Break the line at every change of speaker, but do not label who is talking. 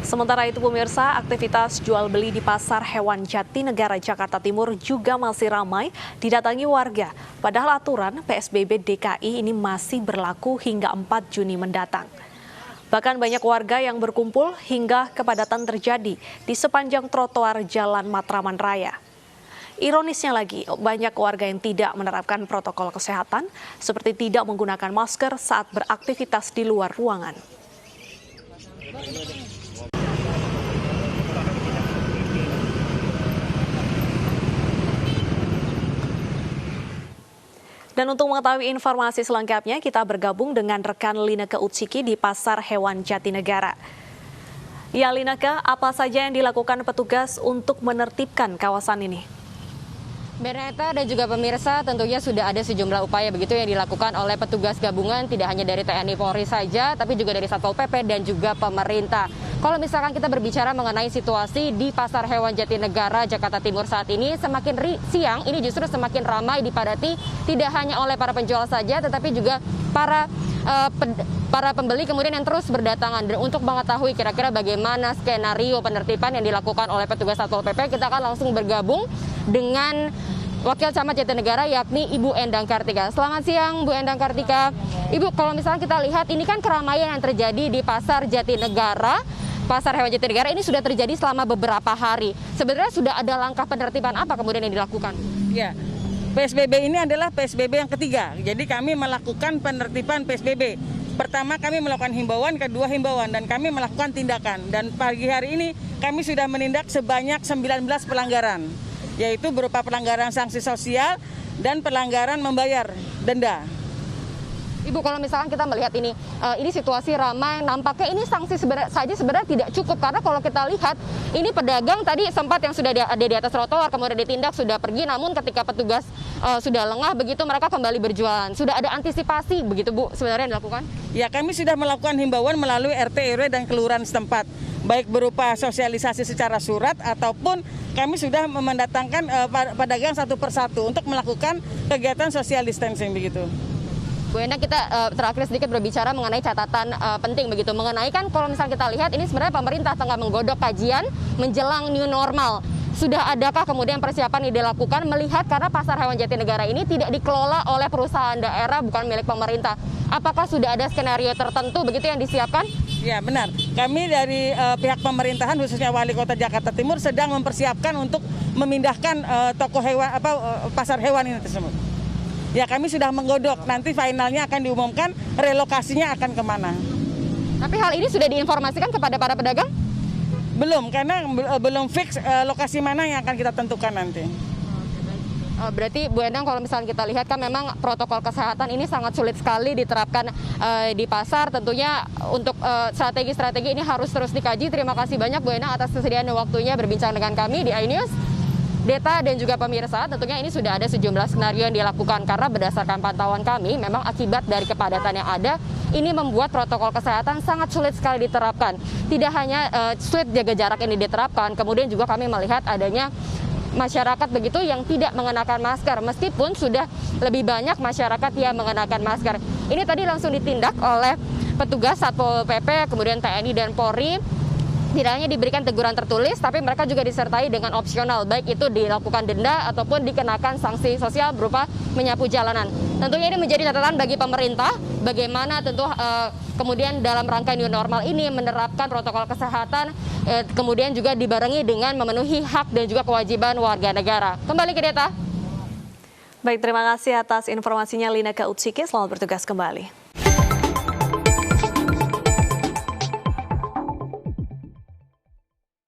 Sementara itu pemirsa, aktivitas jual beli di Pasar Hewan Jatinegara Jakarta Timur juga masih ramai didatangi warga. Padahal aturan PSBB DKI ini masih berlaku hingga 4 Juni mendatang. Bahkan banyak warga yang berkumpul hingga kepadatan terjadi di sepanjang trotoar Jalan Matraman Raya. Ironisnya lagi, banyak warga yang tidak menerapkan protokol kesehatan seperti tidak menggunakan masker saat beraktivitas di luar ruangan. Dan untuk mengetahui informasi selengkapnya, kita bergabung dengan rekan Lineke Utsiki di Pasar Hewan Jatinegara. Ya Lineke, apa saja yang dilakukan petugas untuk menertibkan kawasan ini?
Berneta dan juga pemirsa, tentunya sudah ada sejumlah upaya begitu yang dilakukan oleh petugas gabungan, tidak hanya dari TNI Polri saja, tapi juga dari Satpol PP dan juga pemerintah. Kalau misalkan kita berbicara mengenai situasi di Pasar Hewan Jatinegara, Jakarta Timur saat ini, semakin siang ini justru semakin ramai dipadati, tidak hanya oleh para penjual saja, tetapi juga para pembeli kemudian yang terus berdatangan. Dan untuk mengetahui kira-kira bagaimana skenario penertiban yang dilakukan oleh petugas Satpol PP, kita akan langsung bergabung dengan Wakil Camat Jatinegara yakni Ibu Endang Kartika. Selamat siang Bu Endang Kartika. Ibu, kalau misalnya kita lihat ini kan keramaian yang terjadi di Pasar Jatinegara, Pasar Hewan Jatinegara ini sudah terjadi selama beberapa hari. Sebenarnya sudah ada langkah penertiban apa kemudian yang dilakukan?
Ya, PSBB ini adalah PSBB yang ketiga. Jadi kami melakukan penertiban PSBB. Pertama kami melakukan himbauan, kedua himbauan, dan kami melakukan tindakan. Dan pagi hari ini kami sudah menindak sebanyak 19 pelanggaran, yaitu berupa pelanggaran sanksi sosial dan pelanggaran membayar denda.
Ibu, kalau misalkan kita melihat ini situasi ramai, nampaknya ini sanksi sebenarnya tidak cukup. Karena kalau kita lihat, ini pedagang tadi sempat yang sudah ada di atas trotoar, kemudian ditindak, sudah pergi. Namun ketika petugas sudah lengah begitu, mereka kembali berjualan. Sudah ada antisipasi begitu Bu sebenarnya yang dilakukan?
Ya, kami sudah melakukan himbauan melalui RT, RW, dan kelurahan setempat. Baik berupa sosialisasi secara surat ataupun kami sudah mendatangkan pedagang satu persatu untuk melakukan kegiatan social distancing begitu.
Bu Endang, kita terakhir sedikit berbicara mengenai catatan penting begitu. Mengenai kan kalau misalnya kita lihat ini sebenarnya pemerintah tengah menggodok kajian menjelang new normal. Sudah adakah kemudian persiapan yang dilakukan melihat karena Pasar Hewan Jatinegara ini tidak dikelola oleh perusahaan daerah, bukan milik pemerintah. Apakah sudah ada skenario tertentu begitu yang disiapkan?
Ya, benar. Kami dari pihak pemerintahan khususnya Wali Kota Jakarta Timur sedang mempersiapkan untuk memindahkan toko hewan pasar hewan ini tersebut. Ya, kami sudah menggodok, nanti finalnya akan diumumkan relokasinya akan kemana.
Tapi hal ini sudah diinformasikan kepada para pedagang?
Belum, karena belum fix lokasi mana yang akan kita tentukan nanti.
Berarti Bu Endang, kalau misalnya kita lihat kan memang protokol kesehatan ini sangat sulit sekali diterapkan di pasar. Tentunya untuk strategi-strategi ini harus terus dikaji. Terima kasih banyak Bu Endang atas kesediaan dan waktunya berbincang dengan kami di iNews. Deta dan juga pemirsa, tentunya ini sudah ada sejumlah skenario yang dilakukan karena berdasarkan pantauan kami, memang akibat dari kepadatan yang ada, ini membuat protokol kesehatan sangat sulit sekali diterapkan. Tidak hanya sulit jaga jarak ini diterapkan, kemudian juga kami melihat adanya masyarakat begitu yang tidak mengenakan masker, meskipun sudah lebih banyak masyarakat yang mengenakan masker. Ini tadi langsung ditindak oleh petugas Satpol PP, kemudian TNI dan Polri. Tidak hanya diberikan teguran tertulis, tapi mereka juga disertai dengan opsional, baik itu dilakukan denda ataupun dikenakan sanksi sosial berupa menyapu jalanan. Tentunya ini menjadi catatan bagi pemerintah, bagaimana tentu kemudian dalam rangka new normal ini menerapkan protokol kesehatan, kemudian juga dibarengi dengan memenuhi hak dan juga kewajiban warga negara. Kembali ke Deta.
Baik, terima kasih atas informasinya Lineke Utsiki, selamat bertugas kembali.